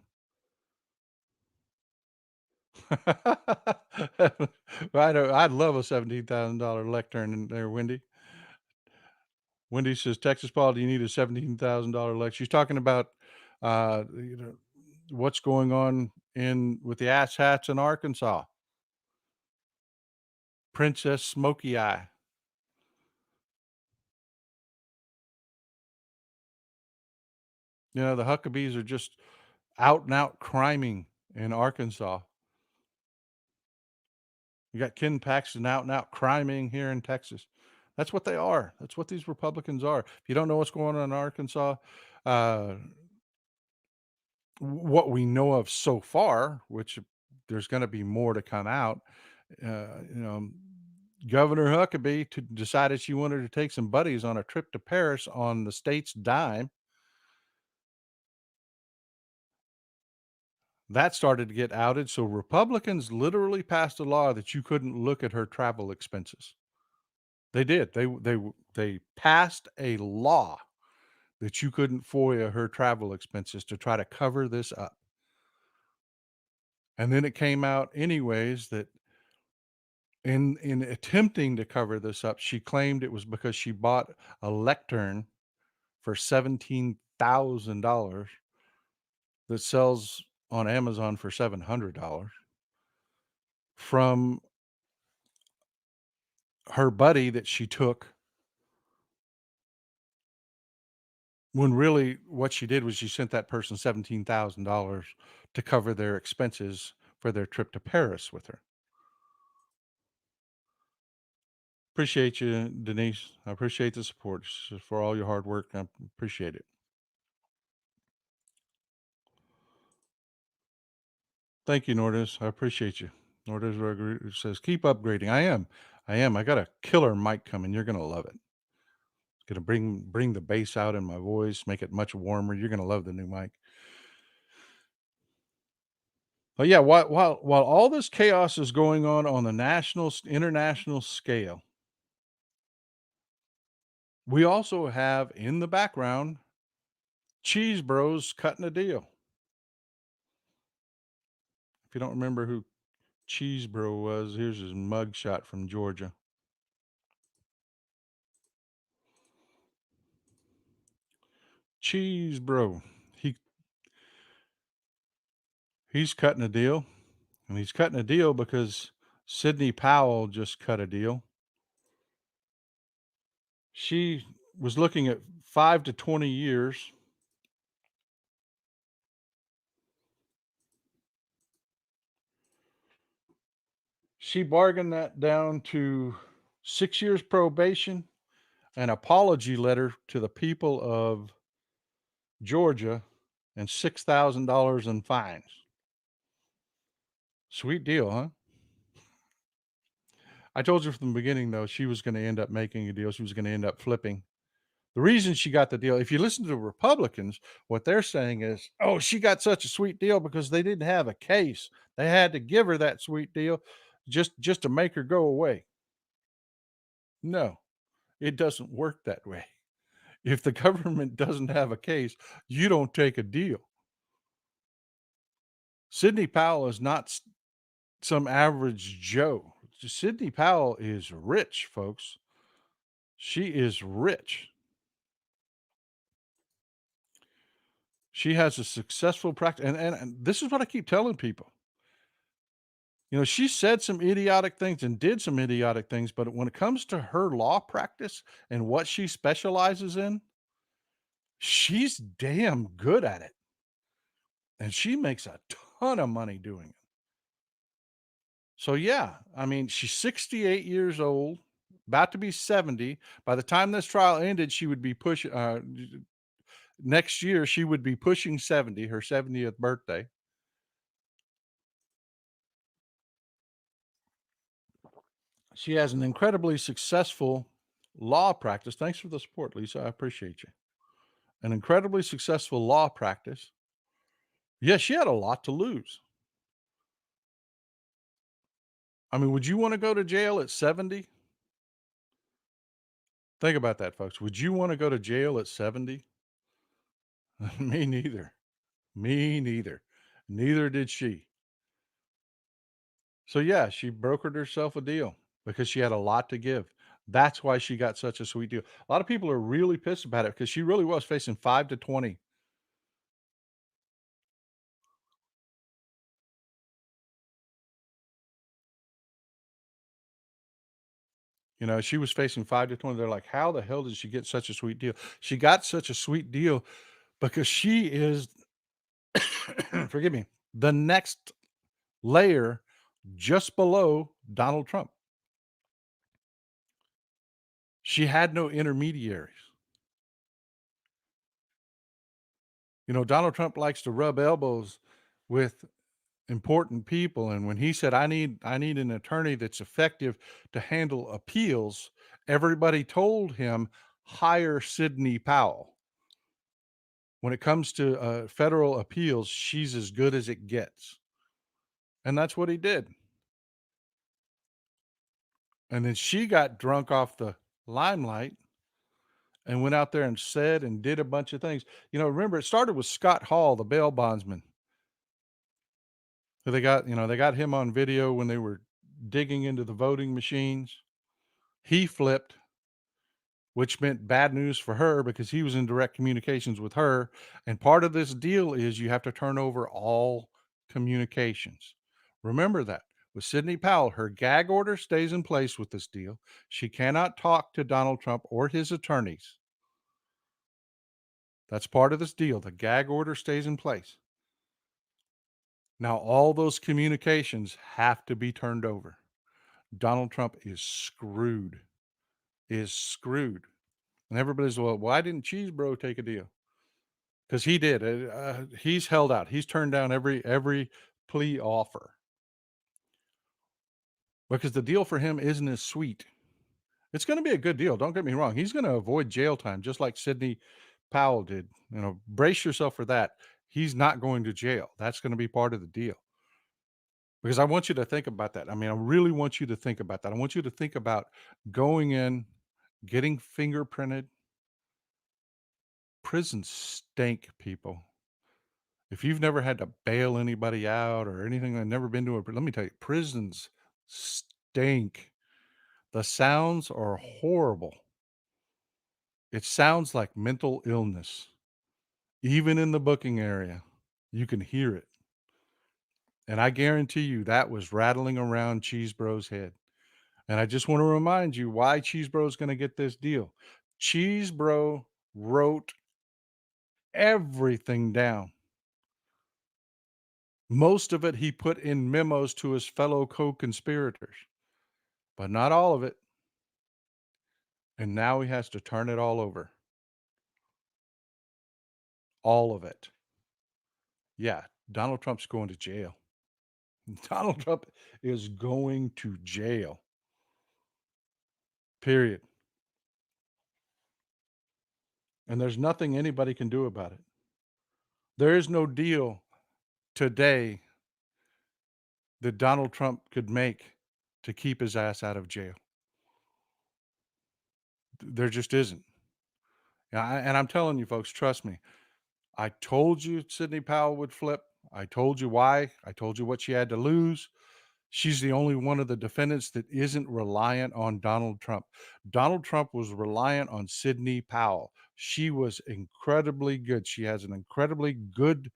Speaker 1: I'd love a $17,000 lectern in there, Wendy. Wendy says, Texas Paul, do you need a $17,000 lecture? She's talking about, what's going on with the ass hats in Arkansas. Princess Smokey Eye. The Huckabees are just out and out criming in Arkansas. You got Ken Paxton out and out criming here in Texas. That's what they are. That's what these Republicans are. If you don't know what's going on in Arkansas, uh, what we know of so far, which there's going to be more to come out, uh, you know, Governor Huckabee decided she wanted to take some buddies on a trip to Paris on the state's dime. That started to get outed. So Republicans literally passed a law that you couldn't look at her travel expenses. They did. They passed a law that you couldn't FOIA her travel expenses to try to cover this up. And then it came out anyways that in attempting to cover this up, she claimed it was because she bought a lectern for $17,000 that sells on Amazon for $700 from her buddy that she took, when really what she did was she sent that person $17,000 to cover their expenses for their trip to Paris with her. Appreciate you, Denise. I appreciate the support for all your hard work. I appreciate it. Thank you, Nordis. I appreciate you. Nordis Rodriguez says, keep upgrading. I am. I got a killer mic coming. You're going to love it. It's going to bring the bass out in my voice, make it much warmer. You're going to love the new mic. But yeah, while all this chaos is going on the international scale, we also have in the background Cheese Bros cutting a deal. If you don't remember who Cheese Bro was, here's his mugshot from Georgia. Cheese Bro. He's cutting a deal. And he's cutting a deal because Sidney Powell just cut a deal. She was looking at 5 to 20 years. She bargained that down to 6 years probation, an apology letter to the people of Georgia, and $6,000 in fines. Sweet deal, huh? I told you from the beginning, though, she was going to end up making a deal. She was going to end up flipping. The reason she got the deal, if you listen to the Republicans, what they're saying is, oh, she got such a sweet deal because they didn't have a case. They had to give her that sweet deal just to make her go away. No, it doesn't work that way. If the government doesn't have a case, you don't take a deal. Sidney Powell is not some average Joe. Sidney Powell is rich, folks. She is rich. She has a successful practice. And this is what I keep telling people. She said some idiotic things and did some idiotic things, but when it comes to her law practice and what she specializes in, she's damn good at it. And she makes a ton of money doing it. So yeah, she's 68 years old, about to be 70. By the time this trial ended, she would be pushing next year she would be pushing 70, her 70th birthday. She has an incredibly successful law practice. Thanks for the support, Lisa. I appreciate you. An incredibly successful law practice. Yeah, she had a lot to lose. I mean, would you want to go to jail at 70? Think about that, folks. Would you want to go to jail at 70? Me neither. Me neither. Neither did she. So, yeah, she brokered herself a deal because she had a lot to give. That's why she got such a sweet deal. A lot of people are really pissed about it because she really was facing 5 to 20. You know, she was facing 5 to 20. They're like, "How the hell did she get such a sweet deal?" She got such a sweet deal because she is forgive me, the next layer just below Donald Trump. She had no intermediaries. You know, Donald Trump likes to rub elbows with important people, and when he said, I need an attorney that's effective to handle appeals," everybody told him, "Hire Sidney Powell. When it comes to, federal appeals, she's as good as it gets." And that's what he did. And then she got drunk off the limelight and went out there and said and did a bunch of things. You know, remember, it started with Scott Hall, the bail bondsman, who they got him on video when they were digging into the voting machines. He flipped, which meant bad news for her because he was in direct communications with her. And part of this deal is you have to turn over all communications. Remember that. With Sidney Powell, her gag order stays in place with this deal. She cannot talk to Donald Trump or his attorneys. That's part of this deal. The gag order stays in place. Now, all those communications have to be turned over. Donald Trump is screwed. Is screwed. And everybody's, well, why didn't Cheese Bro take a deal? Because he did. He's held out. He's turned down every plea offer because the deal for him isn't as sweet. It's going to be a good deal. Don't get me wrong. He's going to avoid jail time just like Sidney Powell did. You know, brace yourself for that. He's not going to jail. That's going to be part of the deal. Because I want you to think about that. I mean, I really want you to think about that. I want you to think about going in, getting fingerprinted. Prisons stink, people. If you've never had to bail anybody out or anything, I've never been to let me tell you, prisons stink. The sounds are horrible. It sounds like mental illness. Even in the booking area, you can hear it. And I guarantee you that was rattling around Cheese Bro's head. And I just want to remind you why Cheese Bro's going to get this deal. Cheese Bro wrote everything down. Most of it he put in memos to his fellow co-conspirators, but not all of it. And now he has to turn it all over. All of it. Yeah, Donald Trump's going to jail. Donald Trump is going to jail. Period. And there's nothing anybody can do about it. There is no deal today that Donald Trump could make to keep his ass out of jail. There just isn't. And I'm telling you, folks, trust me. I told you Sidney Powell would flip. I told you why. I told you what she had to lose. She's the only one of the defendants that isn't reliant on Donald Trump. Donald Trump was reliant on Sidney Powell. She was incredibly good. She has an incredibly good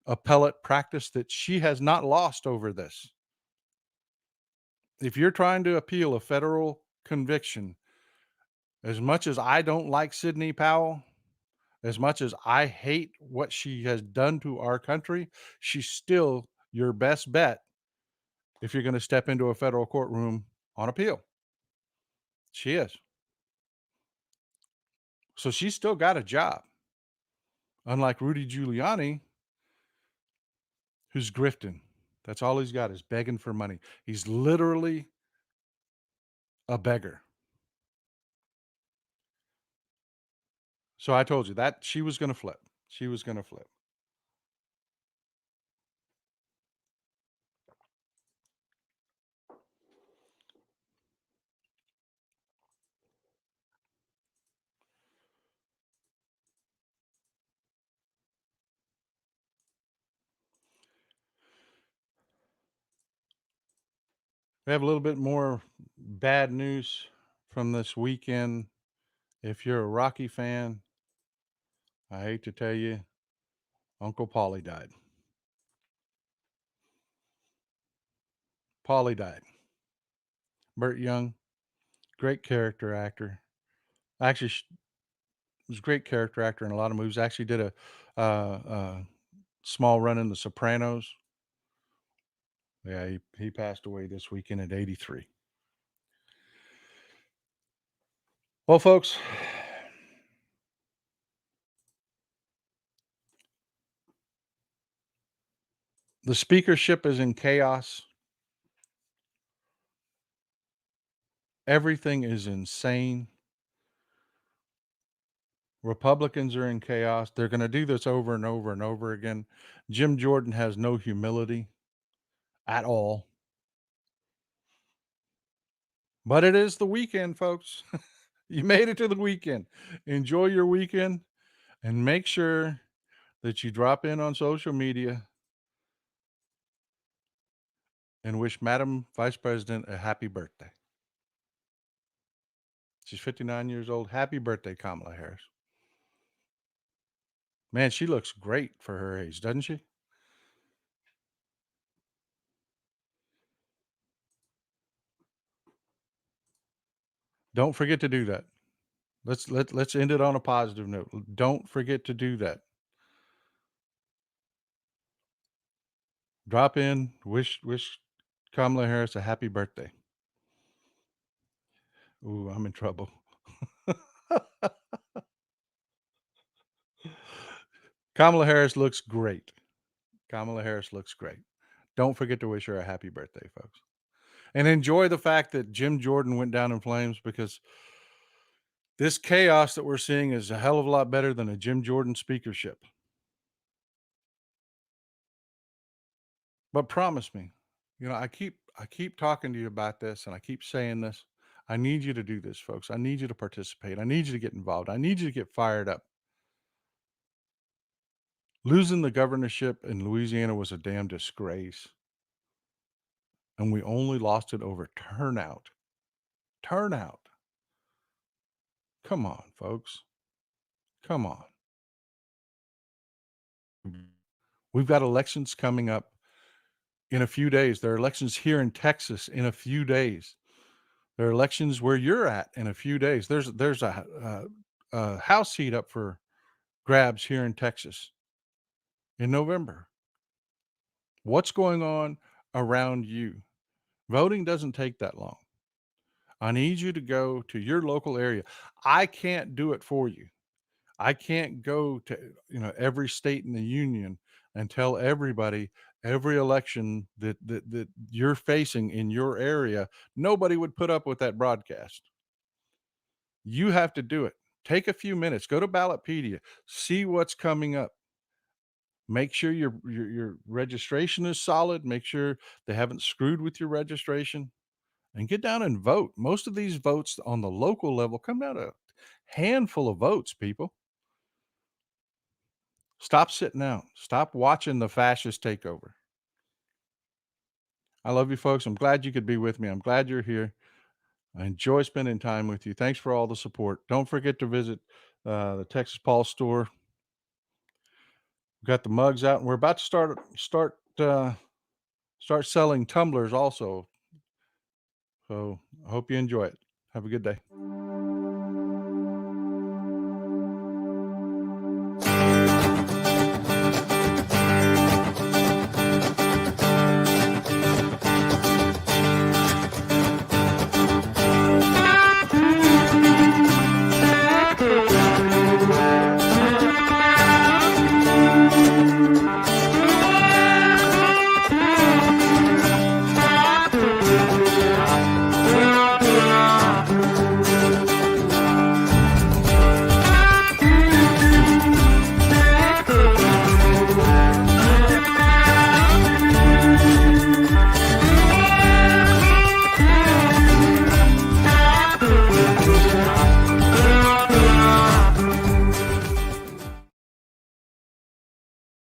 Speaker 1: appellate practice that she has not lost over this. If you're trying to appeal a federal conviction, as much as I don't like Sidney Powell, as much as I hate what she has done to our country, she's still your best bet if you're going to step into a federal courtroom on appeal. She is. So she's still got a job. Unlike Rudy Giuliani, who's grifting. That's all he's got is begging for money. He's literally a beggar. So I told you that she was going to flip. She was going to flip. We have a little bit more bad news from this weekend. If you're a Rocky fan, I hate to tell you, Uncle Paulie died. Paulie died. Burt Young, great character actor. Actually, was a great character actor in a lot of movies. Actually, did a small run in The Sopranos. Yeah, he passed away this weekend at 83. Well, folks, the speakership is in chaos. Everything is insane. Republicans are in chaos. They're going to do this over and over and over again. Jim Jordan has no humility at all. But it is the weekend, folks. You made it to the weekend. Enjoy your weekend and make sure that you drop in on social media and wish Madam Vice President a happy birthday. She's 59 years old. Happy birthday, Kamala Harris. Man, she looks great for her age, doesn't she? Don't forget to do that. Let's end it on a positive note. Don't forget to do that. Drop in, wish Kamala Harris a happy birthday. Ooh, I'm in trouble. Kamala Harris looks great. Kamala Harris looks great. Don't forget to wish her a happy birthday, folks. And enjoy the fact that Jim Jordan went down in flames, because this chaos that we're seeing is a hell of a lot better than a Jim Jordan speakership. But promise me, I keep talking to you about this, and I keep saying this. I need you to do this, folks. I need you to participate. I need you to get involved. I need you to get fired up. Losing the governorship in Louisiana was a damn disgrace. And we only lost it over turnout. Turnout. Come on, folks. Come on. We've got elections coming up in a few days. There are elections here in Texas in a few days. There are elections where you're at in a few days. There's a House seat up for grabs here in Texas in November. What's going on around you? Voting doesn't take that long. I need you to go to your local area. I can't do it for you. I can't go to every state in the union and tell everybody every election that you're facing in your area. Nobody would put up with that broadcast. You have to do it. Take a few minutes. Go to Ballotpedia. See what's coming up. Make sure your registration is solid. Make sure they haven't screwed with your registration, and get down and vote. Most of these votes on the local level come down to a handful of votes, people. Stop sitting out. Stop watching the fascist takeover. I love you, folks. I'm glad you could be with me. I'm glad you're here. I enjoy spending time with you. Thanks for all the support. Don't forget to visit the Texas Paul store. We've got the mugs out, and we're about to start selling tumblers also. So I hope you enjoy it. Have a good day.